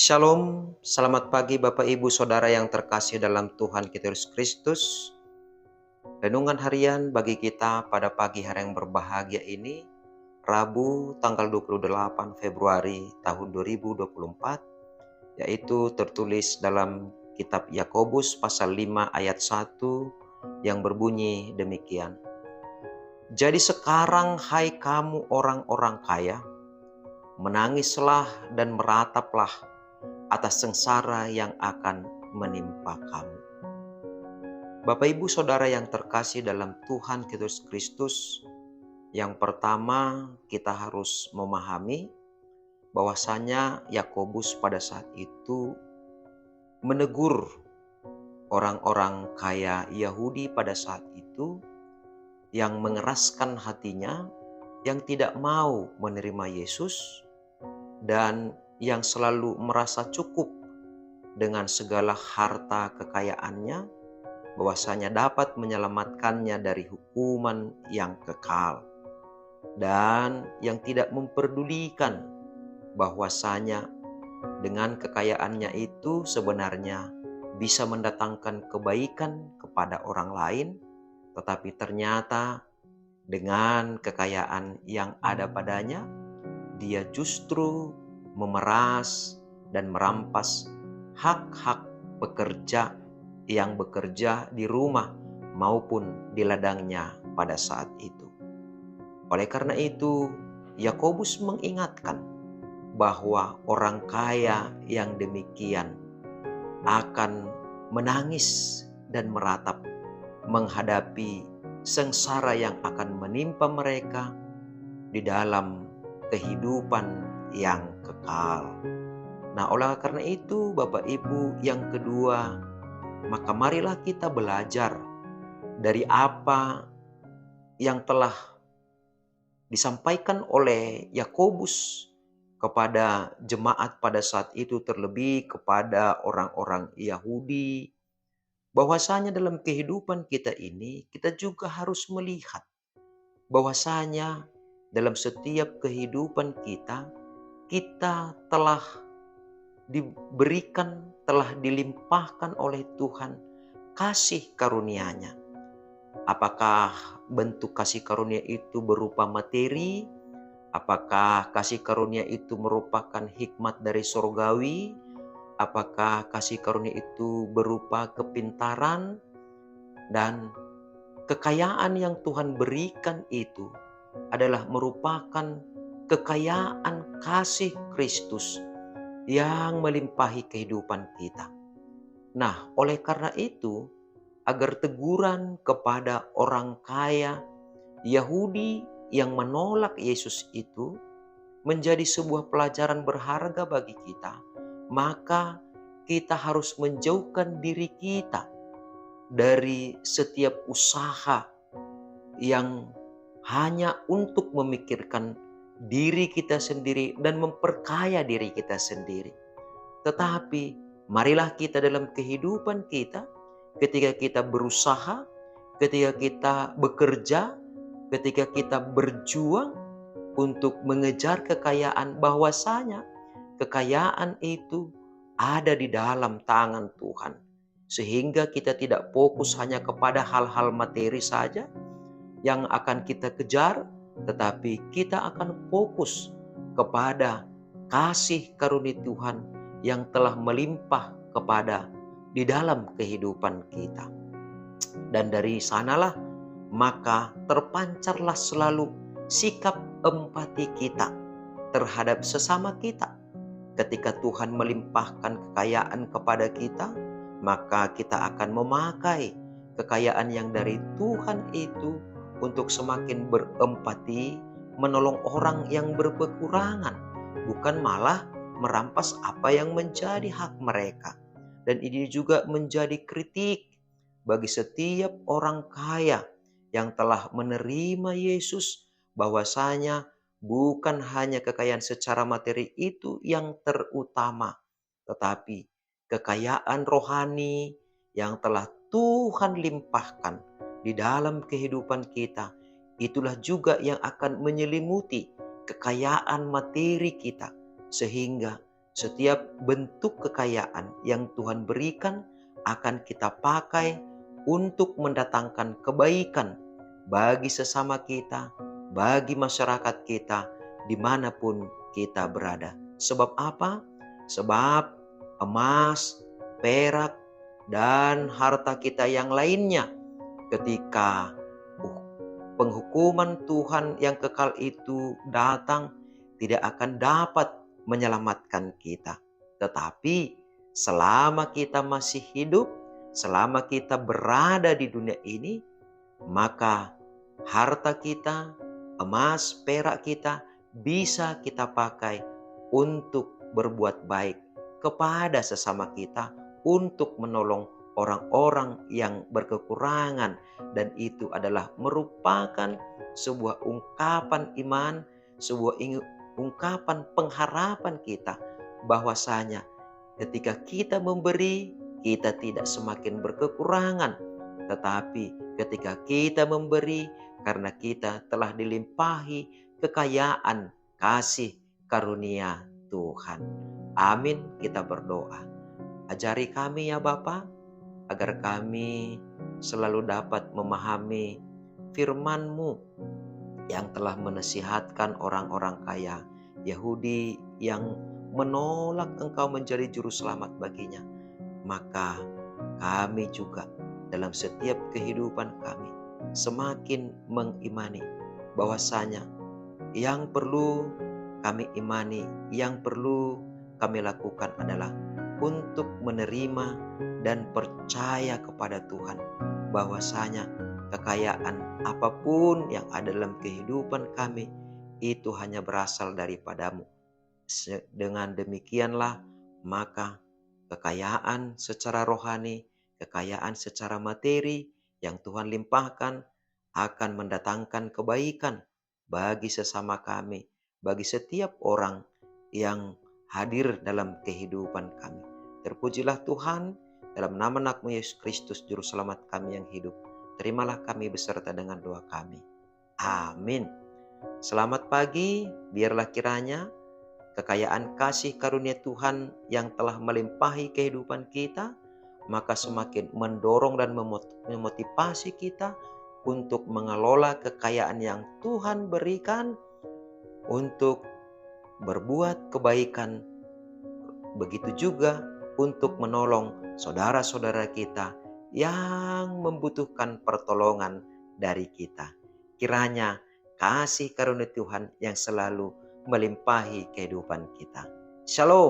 Shalom, selamat pagi Bapak Ibu Saudara yang terkasih dalam Tuhan kita Yesus Kristus. Renungan harian bagi kita pada pagi hari yang berbahagia ini, Rabu tanggal 28 Februari tahun 2024, yaitu tertulis dalam kitab Yakobus pasal 5 ayat 1 yang berbunyi demikian. Jadi sekarang hai kamu orang-orang kaya, menangislah dan merataplah atas sengsara yang akan menimpa kamu. Bapak Ibu Saudara yang terkasih dalam Tuhan Yesus Kristus, yang pertama kita harus memahami bahwasanya Yakobus pada saat itu menegur orang-orang kaya Yahudi pada saat itu yang mengeraskan hatinya, yang tidak mau menerima Yesus, dan yang selalu merasa cukup dengan segala harta kekayaannya, bahwasanya dapat menyelamatkannya dari hukuman yang kekal, dan yang tidak memperdulikan bahwasanya dengan kekayaannya itu sebenarnya bisa mendatangkan kebaikan kepada orang lain, tetapi ternyata dengan kekayaan yang ada padanya, dia justru memeras dan merampas hak-hak pekerja yang bekerja di rumah maupun di ladangnya pada saat itu. Oleh karena itu, Yakobus mengingatkan bahwa orang kaya yang demikian akan menangis dan meratap menghadapi sengsara yang akan menimpa mereka di dalam kehidupan yang kekal. Nah, oleh karena itu Bapak Ibu, yang kedua, maka marilah kita belajar dari apa yang telah disampaikan oleh Yakobus kepada jemaat pada saat itu, terlebih kepada orang-orang Yahudi, bahwasanya dalam kehidupan kita ini kita juga harus melihat bahwasanya dalam setiap kehidupan kita telah diberikan, telah dilimpahkan oleh Tuhan kasih karunia-Nya. Apakah bentuk kasih karunia itu berupa materi? Apakah kasih karunia itu merupakan hikmat dari sorgawi? Apakah kasih karunia itu berupa kepintaran? Dan kekayaan yang Tuhan berikan itu adalah merupakan kekayaan kasih Kristus yang melimpahi kehidupan kita. Nah, oleh karena itu, agar teguran kepada orang kaya Yahudi yang menolak Yesus itu menjadi sebuah pelajaran berharga bagi kita, maka kita harus menjauhkan diri kita dari setiap usaha yang hanya untuk memikirkan diri kita sendiri dan memperkaya diri kita sendiri. Tetapi marilah kita dalam kehidupan kita, ketika kita berusaha, ketika kita bekerja, ketika kita berjuang untuk mengejar kekayaan, bahwasanya kekayaan itu ada di dalam tangan Tuhan. Sehingga kita tidak fokus hanya kepada hal-hal materi saja yang akan kita kejar, tetapi kita akan fokus kepada kasih karunia Tuhan yang telah melimpah kepada di dalam kehidupan kita. Dan dari sanalah maka terpancarlah selalu sikap empati kita terhadap sesama kita. Ketika Tuhan melimpahkan kekayaan kepada kita, maka kita akan memakai kekayaan yang dari Tuhan itu untuk semakin berempati, menolong orang yang berkekurangan, bukan malah merampas apa yang menjadi hak mereka. Dan ini juga menjadi kritik bagi setiap orang kaya yang telah menerima Yesus, bahwasanya bukan hanya kekayaan secara materi itu yang terutama, tetapi kekayaan rohani yang telah Tuhan limpahkan di dalam kehidupan kita, itulah juga yang akan menyelimuti kekayaan materi kita, sehingga setiap bentuk kekayaan yang Tuhan berikan akan kita pakai untuk mendatangkan kebaikan bagi sesama kita, bagi masyarakat kita, dimanapun kita berada. Sebab apa? Sebab emas, perak, dan harta kita yang lainnya, ketika penghukuman Tuhan yang kekal itu datang, tidak akan dapat menyelamatkan kita. Tetapi selama kita masih hidup, selama kita berada di dunia ini, maka harta kita, emas, perak kita bisa kita pakai untuk berbuat baik kepada sesama kita, untuk menolong orang-orang yang berkekurangan. Dan itu adalah merupakan sebuah ungkapan iman, sebuah ungkapan pengharapan kita bahwasanya ketika kita memberi, kita tidak semakin berkekurangan. Tetapi ketika kita memberi, karena kita telah dilimpahi kekayaan kasih karunia Tuhan. Amin, kita berdoa. Ajari kami ya Bapa, agar kami selalu dapat memahami firman-Mu yang telah menasihatkan orang-orang kaya Yahudi yang menolak Engkau menjadi juru selamat baginya. Maka kami juga dalam setiap kehidupan kami semakin mengimani bahwasanya yang perlu kami imani, yang perlu kami lakukan adalah untuk menerima dan percaya kepada Tuhan bahwasanya kekayaan apapun yang ada dalam kehidupan kami itu hanya berasal daripada-Mu. Dengan demikianlah maka kekayaan secara rohani, kekayaan secara materi yang Tuhan limpahkan akan mendatangkan kebaikan bagi sesama kami, bagi setiap orang yang hadir dalam kehidupan kami. Terpujilah Tuhan, dalam nama anak-Mu Yesus Kristus, Juru Selamat kami yang hidup. Terimalah kami beserta dengan doa kami. Amin. Selamat pagi, biarlah kiranya kekayaan kasih karunia Tuhan yang telah melimpahi kehidupan kita, maka semakin mendorong dan memotivasi kita untuk mengelola kekayaan yang Tuhan berikan untuk berbuat kebaikan. Begitu juga untuk menolong saudara-saudara kita yang membutuhkan pertolongan dari kita. Kiranya kasih karunia Tuhan yang selalu melimpahi kehidupan kita. Shalom.